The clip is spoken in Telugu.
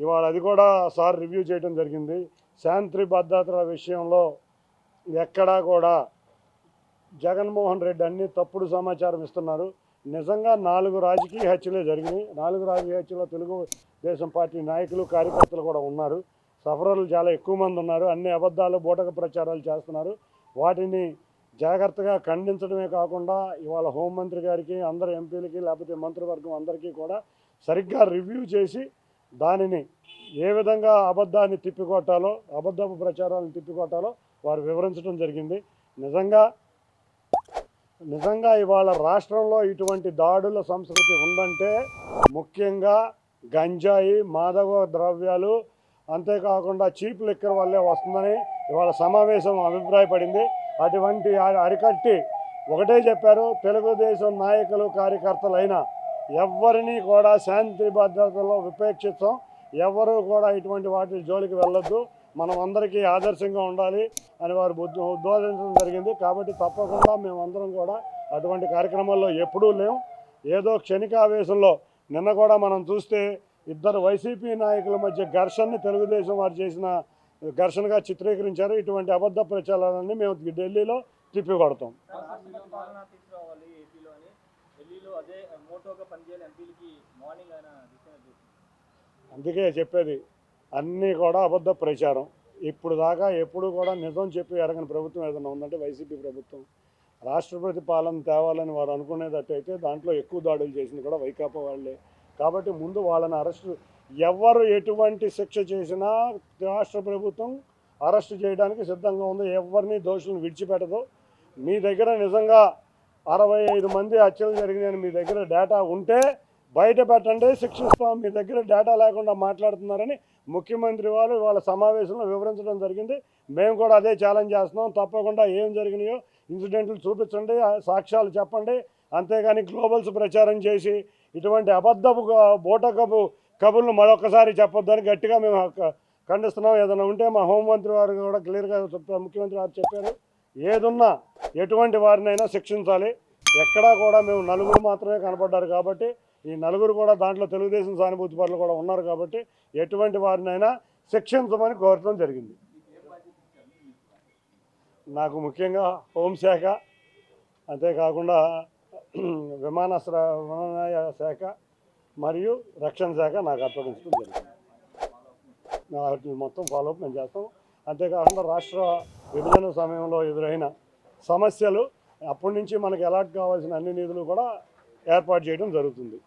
ఇవాళ అది కూడా సార్ రివ్యూ చేయడం జరిగింది. శాంతి భద్రతల విషయంలో ఎక్కడా కూడా జగన్మోహన్ రెడ్డి అన్ని తప్పుడు సమాచారం ఇస్తున్నారు. నిజంగా 4 రాజకీయ హత్యలే జరిగినాయి. 4 రాజకీయ హత్యలో తెలుగుదేశం పార్టీ నాయకులు కార్యకర్తలు కూడా ఉన్నారు. సఫరర్లు చాలా ఎక్కువ మంది ఉన్నారు. అన్ని అబద్ధాలు బూటక ప్రచారాలు చేస్తున్నారు. వాటిని జాగ్రత్తగా ఖండించడమే కాకుండా ఇవాళ హోంమంత్రి గారికి, అందరు ఎంపీలకి, లేకపోతే మంత్రివర్గం అందరికీ కూడా సరిగ్గా రివ్యూ చేసి దానిని ఏ విధంగా అబద్ధాన్ని తిప్పికొట్టాలో, అబద్ధపు ప్రచారాలను తిప్పికొట్టాలో వారు వివరించడం జరిగింది. నిజంగా ఇవాళ రాష్ట్రంలో ఇటువంటి దాడుల సంస్కృతి ఉందంటే ముఖ్యంగా గంజాయి, మాదక ద్రవ్యాలు, అంతేకాకుండా చీప్ లిక్కర్ వల్లే వస్తుందని ఇవాళ సమావేశం అభిప్రాయపడింది. అటువంటి అరికట్టి ఒకటే చెప్పారు, తెలుగుదేశం నాయకులు కార్యకర్తలైన ఎవరిని కూడా శాంతి భద్రతలో విపేక్షిస్తాం, ఎవరు కూడా ఇటువంటి వాటి జోలికి వెళ్ళొద్దు, మనం అందరికీ ఆదర్శంగా ఉండాలి అని వారు ఉద్బోధించడం జరిగింది. కాబట్టి తప్పకుండా మేమందరం కూడా అటువంటి కార్యక్రమాల్లో ఎప్పుడూ లేము. ఏదో క్షణికావేశంలో నిన్న కూడా మనం చూస్తే ఇద్దరు వైసీపీ నాయకుల మధ్య ఘర్షణని తెలుగుదేశం వారు చేసిన ఘర్షణగా చిత్రీకరించారు. ఇటువంటి అబద్ధ ప్రచారాలన్నీ మేము ఢిల్లీలో తిప్పికొడతాం. అందుకే చెప్పేది అన్నీ కూడా అబద్ధ ప్రచారం. ఇప్పుడు దాకా ఎప్పుడు కూడా నిజం చెప్పి ఎరగని ప్రభుత్వం ఏదైనా ఉందంటే వైసీపీ ప్రభుత్వం. రాష్ట్రపతి పాలన తేవాలని వారు అనుకునేటట్టయితే దాంట్లో ఎక్కువ దాడులు చేసింది కూడా వైకాపా వాళ్ళే. కాబట్టి ముందు వాళ్ళని అరెస్టు, ఎవరు ఎటువంటి శిక్ష చేసినా రాష్ట్ర ప్రభుత్వం అరెస్టు చేయడానికి సిద్ధంగా ఉంది. ఎవరిని దోషులను విడిచిపెట్టదు. మీ దగ్గర నిజంగా 65 మంది హత్యలు జరిగినాయని మీ దగ్గర డేటా ఉంటే బయట పెట్టండి, శిక్షిస్తాం. మీ దగ్గర డేటా లేకుండా మాట్లాడుతున్నారని ముఖ్యమంత్రి వారు వాళ్ళ సమావేశంలో వివరించడం జరిగింది. మేము కూడా అదే ఛాలెంజ్ చేస్తున్నాం. తప్పకుండా ఏం జరిగినాయో ఇన్సిడెంట్లు చూపించండి, సాక్ష్యాలు చెప్పండి. అంతేగాని గ్లోబల్స్ ప్రచారం చేసి ఇటువంటి అబద్ధపు బూటకపు కబుర్లు మరొకసారి చెప్పొద్దని గట్టిగా మేము ఖండిస్తున్నాం. ఏదైనా ఉంటే మా హోంమంత్రి వారు కూడా క్లియర్గా ముఖ్యమంత్రి వారు చెప్పారు, ఏదున్నా ఎటువంటి వారినైనా శిక్షించాలి. ఎక్కడా కూడా మేము నలుగురు మాత్రమే కనపడ్డారు కాబట్టి ఈ నలుగురు కూడా దాంట్లో తెలుగుదేశం సానుభూతి పరులు కూడా ఉన్నారు కాబట్టి ఎటువంటి వారినైనా శిక్షించమని కోరటం జరిగింది. నాకు ముఖ్యంగా హోంశాఖ, అంతేకాకుండా విమానాశ్రయ శాఖ మరియు రక్షణ శాఖ నాకు అప్పగించడం జరిగింది. వాటిని మొత్తం ఫాలోఅప్ మేము చేస్తాం. అంతేకాకుండా రాష్ట్ర విభజన సమయంలో ఎదురైన సమస్యలు అప్పటి నుంచి మనకు అలాట్ కావాల్సిన అన్ని నిధులు కూడా ఏర్పాటు చేయడం జరుగుతుంది.